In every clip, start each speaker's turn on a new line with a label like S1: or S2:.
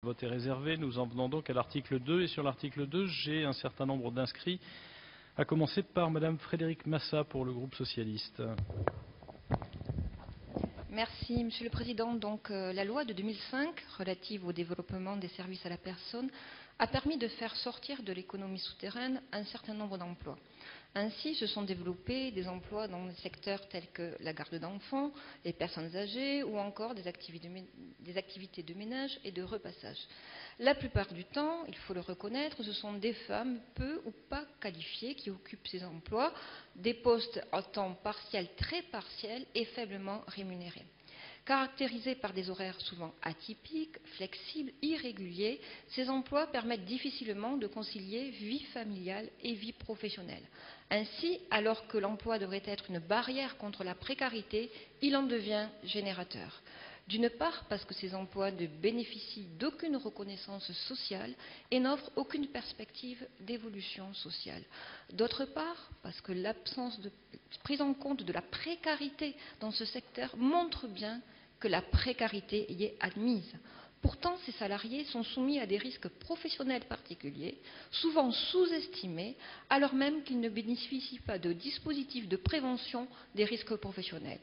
S1: Le vote est réservé. Nous en venons donc à l'article 2. Et sur l'article 2, j'ai un certain nombre d'inscrits, à commencer par Madame Frédérique Massa pour le groupe socialiste.
S2: Merci, Monsieur le Président. Donc, la loi de 2005 relative au développement des services à la personne a permis de faire sortir de l'économie souterraine un certain nombre d'emplois. Ainsi, se sont développés des emplois dans des secteurs tels que la garde d'enfants, les personnes âgées ou encore des activités de ménage et de repassage. La plupart du temps, il faut le reconnaître, ce sont des femmes peu ou pas qualifiées qui occupent ces emplois, des postes à temps partiel, très partiel et faiblement rémunérés. Caractérisés par des horaires souvent atypiques, flexibles, irréguliers, ces emplois permettent difficilement de concilier vie familiale et vie professionnelle. Ainsi, alors que l'emploi devrait être une barrière contre la précarité, il en devient générateur. D'une part, parce que ces emplois ne bénéficient d'aucune reconnaissance sociale et n'offrent aucune perspective d'évolution sociale. D'autre part, parce que l'absence de prise en compte de la précarité dans ce secteur montre bien que la précarité y est admise. Pourtant, ces salariés sont soumis à des risques professionnels particuliers, souvent sous-estimés, alors même qu'ils ne bénéficient pas de dispositifs de prévention des risques professionnels.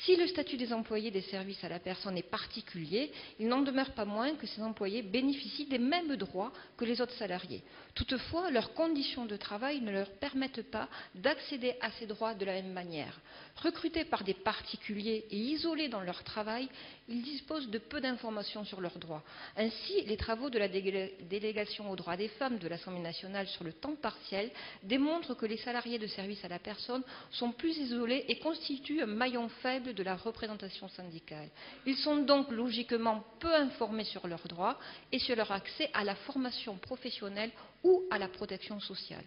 S2: Si le statut des employés des services à la personne est particulier, il n'en demeure pas moins que ces employés bénéficient des mêmes droits que les autres salariés. Toutefois, leurs conditions de travail ne leur permettent pas d'accéder à ces droits de la même manière. Recrutés par des particuliers et isolés dans leur travail, ils disposent de peu d'informations sur leurs droits. Ainsi, les travaux de la délégation aux droits des femmes de l'Assemblée nationale sur le temps partiel démontrent que les salariés de services à la personne sont plus isolés et constituent un maillon faible de la représentation syndicale. Ils sont donc logiquement peu informés sur leurs droits et sur leur accès à la formation professionnelle ou à la protection sociale.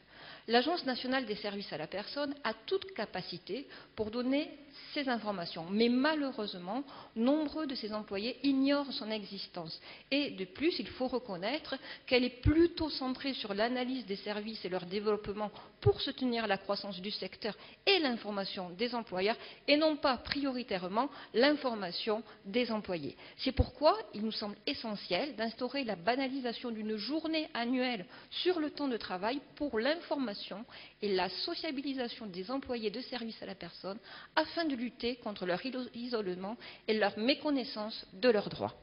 S2: L'Agence nationale des services à la personne a toute capacité pour donner ces informations, mais malheureusement, nombreux de ces employés ignorent son existence. Et de plus, il faut reconnaître qu'elle est plutôt centrée sur l'analyse des services et leur développement pour soutenir la croissance du secteur et l'information des employeurs, et non pas prioritairement l'information des employés. C'est pourquoi il nous semble essentiel d'instaurer la banalisation d'une journée annuelle sur le temps de travail pour l'information et la sociabilisation des employés de services à la personne afin de lutter contre leur isolement et leur méconnaissance de leurs droits.